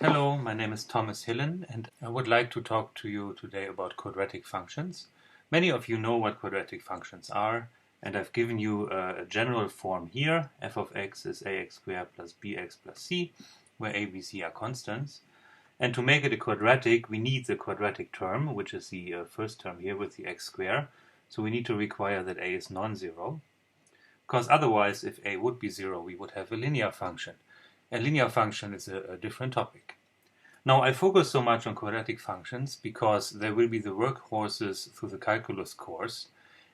Hello, my name is Thomas Hillen and I would like to talk to you today about quadratic functions. Many of you know what quadratic functions are, and I've given you a general form here. F of x is ax squared plus bx plus c, where a, b, c are constants. And to make it a quadratic, we need the quadratic term, which is the first term here with the x squared. So we need to require that a is non-zero, because otherwise, if a would be 0, we would have a linear function. A linear function is a different topic. Now, I focus so much on quadratic functions because they will be the workhorses through the calculus course,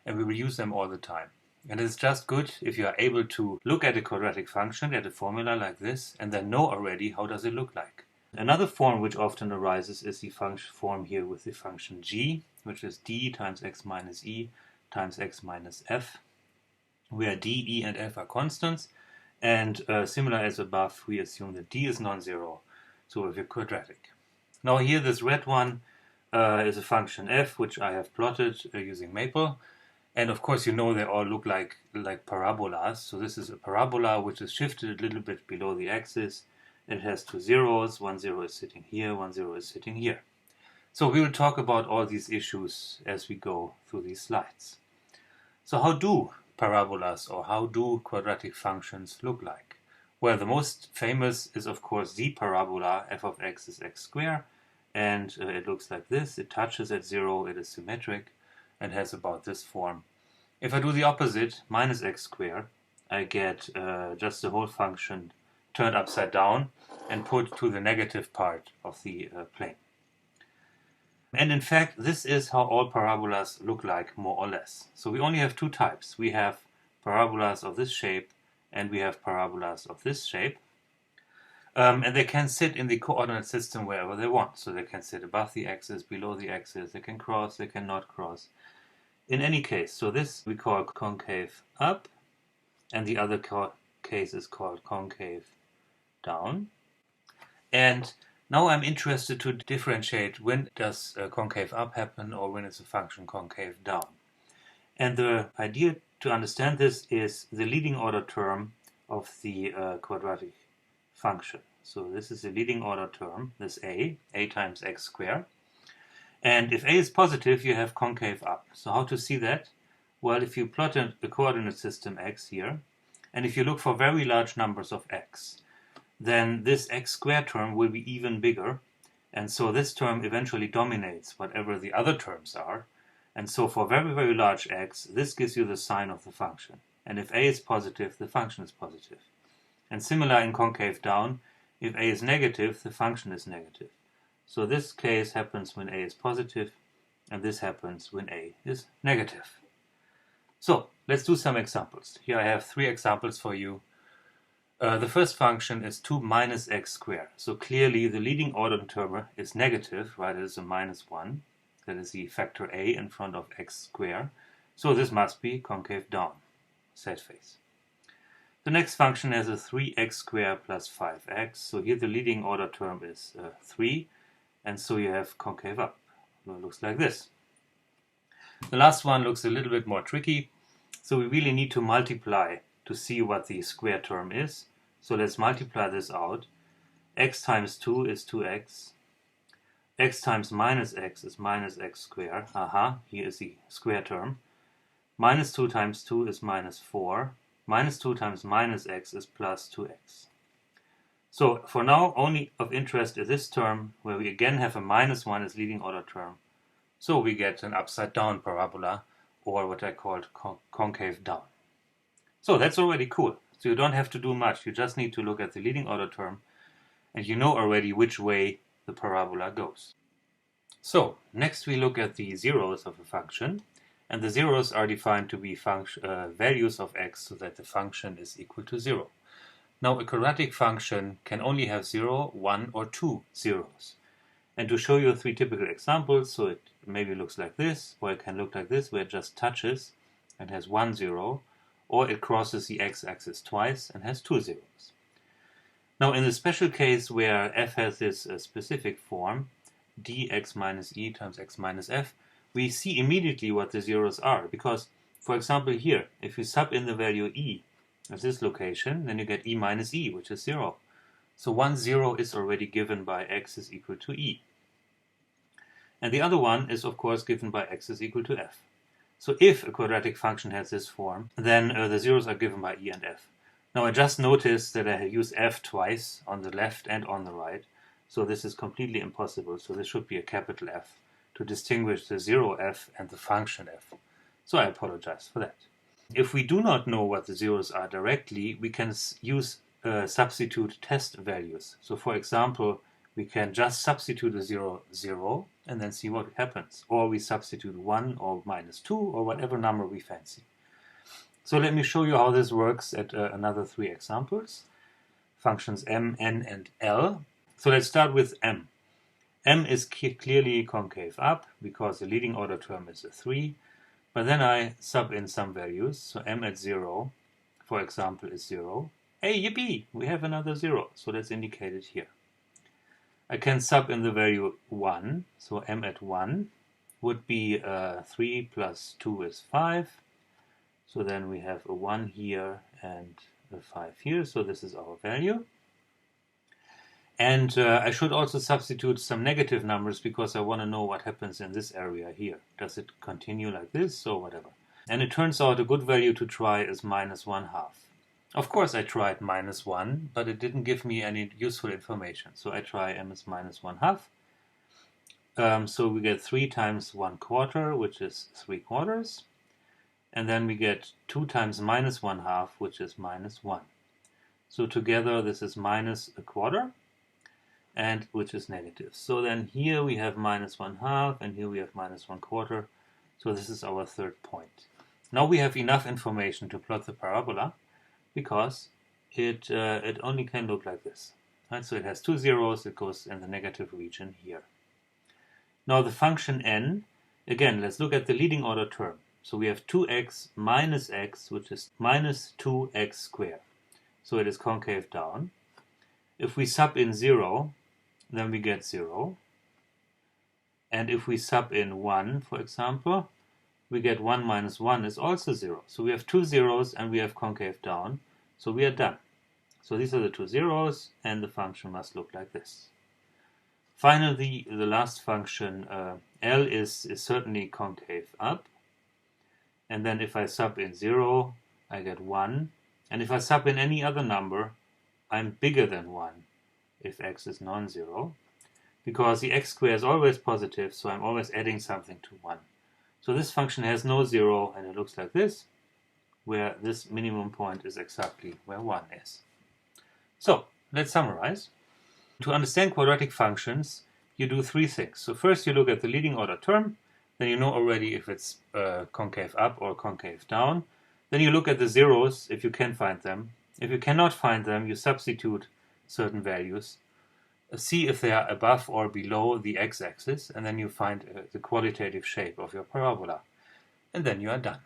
and we will use them all the time. And it's just good if you are able to look at a quadratic function, at a formula like this, and then know already how does it look like. Another form which often arises is the function form here with the function g, which is d times x minus e times x minus f, where d, e, and f are constants, and similar as above, we assume that d is non-zero, so we have a quadratic. Now here this red one is a function f, which I have plotted using Maple, and of course you know they all look like parabolas. So this is a parabola which is shifted a little bit below the axis. It has two zeros, one zero is sitting here, one zero is sitting here. So we will talk about all these issues as we go through these slides. So how do parabolas or how do quadratic functions look like? Well, the most famous is of course the parabola f of x is x squared, and it looks like this. It touches at 0, it is symmetric, and has about this form. If I do the opposite, minus x squared, I get just the whole function turned upside down and put to the negative part of the plane. And in fact, this is how all parabolas look like, more or less. So we only have two types. We have parabolas of this shape, and we have parabolas of this shape. And they can sit in the coordinate system wherever they want. So they can sit above the axis, below the axis, they can cross, they cannot cross. In any case, so this we call concave up, and the other case is called concave down. And now I'm interested to differentiate when does concave up happen or when is a function concave down. And the idea to understand this is the leading order term of the quadratic function. So this is the leading order term, this a times x squared. And if a is positive, you have concave up. So how to see that? Well, if you plot a coordinate system x here, and if you look for very large numbers of x, then this x squared term will be even bigger, and so this term eventually dominates whatever the other terms are. And so for very, very large x, this gives you the sign of the function. And if a is positive, the function is positive. And similar in concave down, if a is negative, the function is negative. So this case happens when a is positive, and this happens when a is negative. So let's do some examples. Here I have 3 examples for you. The first function is 2 minus x squared. So clearly the leading order term is negative, right? It is a minus 1. That is the factor a in front of x squared. So this must be concave down, sad face. The next function has a 3x squared plus 5x. So here the leading order term is 3, and so you have concave up. It looks like this. The last one looks a little bit more tricky. So we really need to multiply to see what the square term is. So let's multiply this out. X times 2 is 2x. X times minus x is minus x squared. Here is the square term. Minus 2 times 2 is minus 4. Minus 2 times minus x is plus 2x. So for now, only of interest is this term, where we again have a minus 1 as leading order term. So we get an upside down parabola, or what I called concave down. So that's already cool. So you don't have to do much. You just need to look at the leading order term, and you know already which way the parabola goes. So next we look at the zeros of a function, and the zeros are defined to be values of x so that the function is equal to 0. Now a quadratic function can only have 0, 1, or 2 zeros. And to show you 3 typical examples, so it maybe looks like this, or it can look like this, where it just touches and has 1 0, or it crosses the x-axis twice and has 2 zeros. Now in the special case where f has this specific form, dx minus e times x minus f, we see immediately what the zeros are, because, for example here, if you sub in the value e at this location, then you get e minus e, which is 0. So 1, 0 is already given by x is equal to e. And the other one is, of course, given by x is equal to f. So if a quadratic function has this form, then the zeros are given by e and f. Now I just noticed that I use f twice on the left and on the right. So this is completely impossible. So this should be a capital F to distinguish the zero f and the function f. So I apologize for that. If we do not know what the zeros are directly, we can use substitute test values. So for example, we can just substitute a 0, 0, and then see what happens. Or we substitute 1 or -2 or whatever number we fancy. So let me show you how this works at another 3 examples. Functions m, n, and l. So let's start with m. M is clearly concave up because the leading order term is a 3. But then I sub in some values. So m at 0, for example, is 0. Hey, yippee! We have another 0. So that's indicated here. I can sub in the value 1. So m at 1 would be 3 plus 2 is 5. So then we have a 1 here and a 5 here. So this is our value. And I should also substitute some negative numbers because I want to know what happens in this area here. Does it continue like this or whatever? And it turns out a good value to try is -1/2. Of course I tried -1, but it didn't give me any useful information. So I try m is -1/2. So we get 3 times 1/4, which is 3/4. And then we get 2 times -1/2, which is -1. So together this is -1/4. And which is negative. So then here we have -1/2 and here we have -1/4. So this is our third point. Now we have enough information to plot the parabola because it only can look like this. Right? So it has 2 zeros, it goes in the negative region here. Now the function n, again, let's look at the leading order term. So we have 2x minus x, which is -2x squared. So it is concave down. If we sub in 0, then we get 0. And if we sub in 1, for example, we get 1 minus 1 is also 0. So we have 2 zeros and we have concave down. So we are done. So these are the 2 zeros and the function must look like this. Finally, the last function, L is certainly concave up. And then if I sub in 0, I get 1. And if I sub in any other number, I'm bigger than 1 if x is non-zero, because the x squared is always positive, so I'm always adding something to 1. So this function has no 0, and it looks like this, where this minimum point is exactly where 1 is. So let's summarize. To understand quadratic functions, you do 3 things. So first you look at the leading order term, then you know already if it's concave up or concave down. Then you look at the zeros if you can find them. If you cannot find them, you substitute certain values, see if they are above or below the x-axis, and then you find the qualitative shape of your parabola. And then you are done.